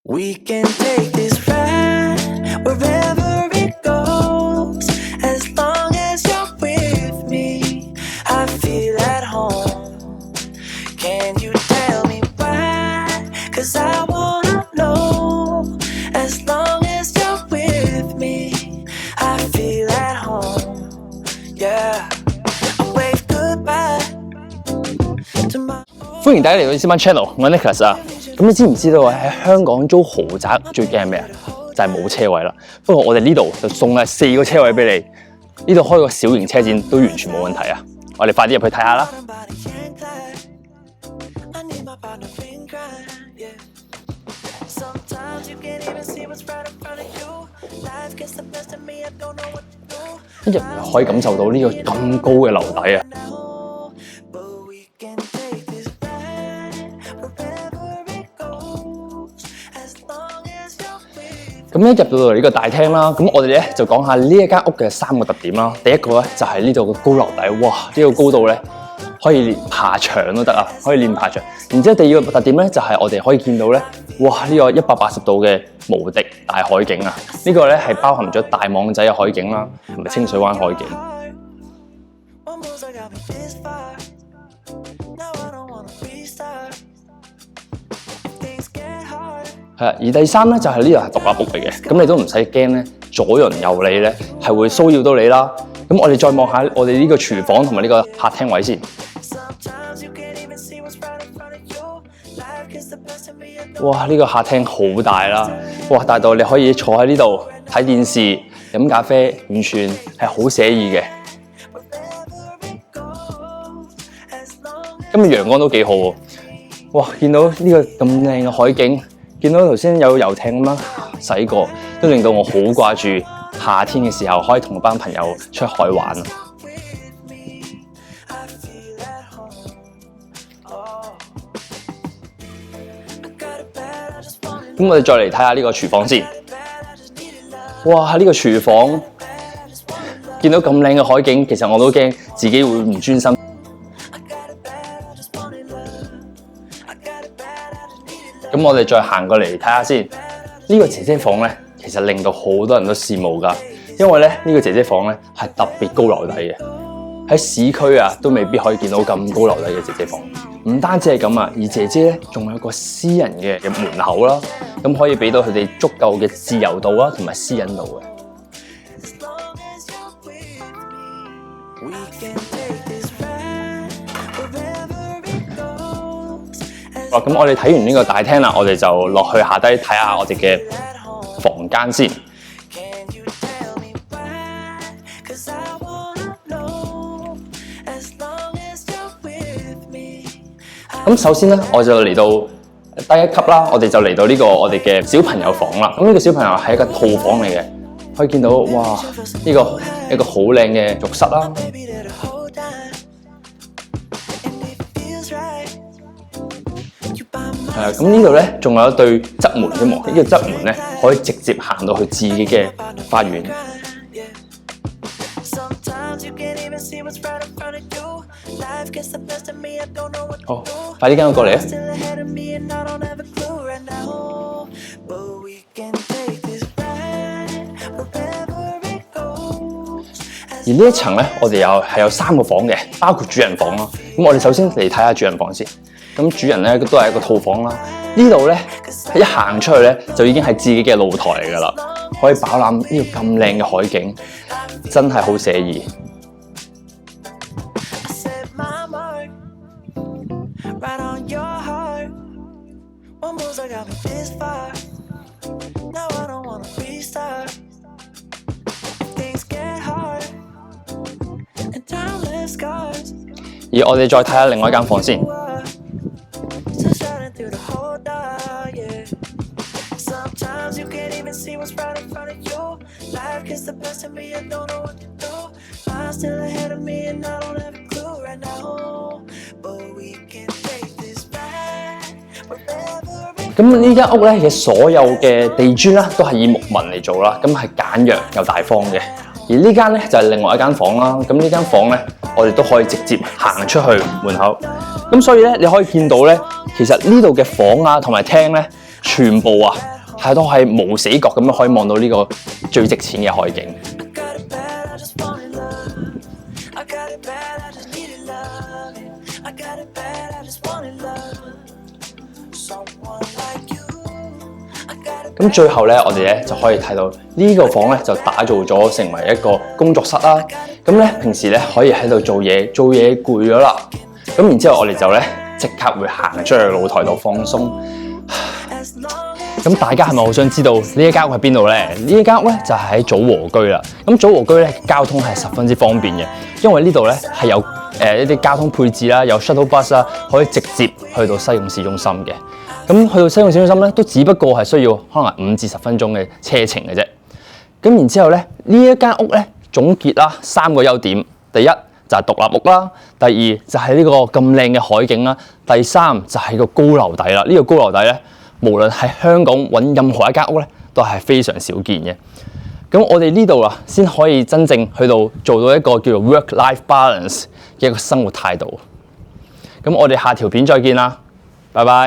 We can take this ride wherever it goes. As long as you're with me, I feel at home. Can you tell me why? 'Cause I wanna know. As long as you're with me, I feel at home. Yeah, I wave goodbye to my. 歡迎大家嚟到 Easyman Channel， 我係 Nicholas 啊。咁你知唔知道喺香港租豪宅最驚係咩啊？就係冇車位啦。不過我哋呢度就送咗4個車位俾你，呢度開個小型車展都完全冇問題啊！我哋快啲入去睇下啦。一入嚟可以感受到呢個咁高嘅樓底啊！咁一入到嚟呢個大廳啦，咁我哋咧就講下呢一間屋嘅3個特點啦。第一個咧就係呢度嘅高樓底，哇！呢個高度咧可以連爬牆都得啊，可以練爬牆。然之後第二個特點咧就係我哋可以見到咧，哇！呢個180度嘅無敵大海景啊！呢個咧係包含咗大網仔嘅海景啦，同埋清水灣海景。係啊，而第三咧就係呢度係獨立屋嚟嘅，咁你都唔使驚咧，左鄰右里咧係會騷擾到你啦。咁我哋再望下我哋呢個廚房同埋呢個客廳位先。哇！呢個客廳好大啦，哇！大到你可以坐喺呢度睇電視、飲咖啡，完全係好寫意嘅。今日陽光都幾好喎，哇！見到呢個咁靚嘅海景。見到頭先有遊艇咁樣駛過，都令到我好掛住夏天嘅時候可以同班朋友出海玩。咁我哋再嚟睇下呢個廚房先。哇！呢個廚房見到咁靚嘅海景，其實我都驚自己會唔專心。咁我哋再行過嚟睇下先，呢個姐姐房咧，其實令到好多人都羨慕㗎，因為咧呢個姐姐房咧係特別高樓底嘅，喺市區啊都未必可以見到咁高樓底嘅姐姐房。唔單止係咁啊，而姐姐咧仲有個私人嘅門口啦，咁可以俾到佢哋足夠嘅自由度啦，同埋私隱度嘅。咁我哋睇完呢個大廳啦，我哋就落去下低睇下我哋嘅房間先。咁首先咧，我就嚟到第一級啦，我哋就嚟到呢個我哋嘅小朋友房啦。咁呢個小朋友係一個套房嚟嘅，可以見到哇，呢個一個好靚嘅浴室啦。咁呢度咧仲有一對側門添喎，呢個側門咧可以直接行到去自己嘅花園。好，快啲跟我過嚟啊！而呢一層咧，我哋有3個房嘅，包括主人房啦。咁我哋首先嚟睇下主人房先。咁主人咧都係一個套房啦。呢度咧一行出去咧就已經係自己嘅露台嚟㗎啦，可以飽覽呢個咁靚嘅海景，真係好寫意。而我哋再睇下另外一間房先。咁呢間屋咧嘅所有嘅地磚啦，都係以木紋嚟做啦，咁係簡約又大方嘅。而呢間咧就係另外一間房啦。咁呢間房咧，我哋都可以直接行出去門口。咁所以咧，你可以見到咧，其實呢度嘅房啊同埋廳咧，全部啊係都係無死角咁樣可以望到呢個最值錢嘅海景。咁最後咧，我哋咧就可以睇到呢個房咧就打造咗成為一個工作室啦。咁咧平時咧可以喺度做嘢攰咗啦。咁然之後我哋就咧即刻會行出去露台度放鬆。咁大家係咪好想知道呢一間屋喺邊度咧？呢一間屋咧就係喺祖和居啦。咁祖和居咧交通係十分之方便嘅，因為呢度咧係有一啲交通配置啦，有 shuttle bus 啦，可以直接去到西貢市中心嘅。咁去到西貢市中心咧，都只不過係需要可能5至10分鐘嘅車程嘅啫。咁然之後咧，呢一間屋咧總結啦3個優點。第一就係獨立屋啦，第二就係呢個咁靚嘅海景啦，第三就係個高樓底啦。呢個高樓底咧，無論喺香港揾任何一間屋咧，都係非常少見嘅。咁我哋呢度啊，先可以真正去到做到一個叫做 work-life balance 嘅一個生活態度。咁我哋下條片再見啦，拜拜。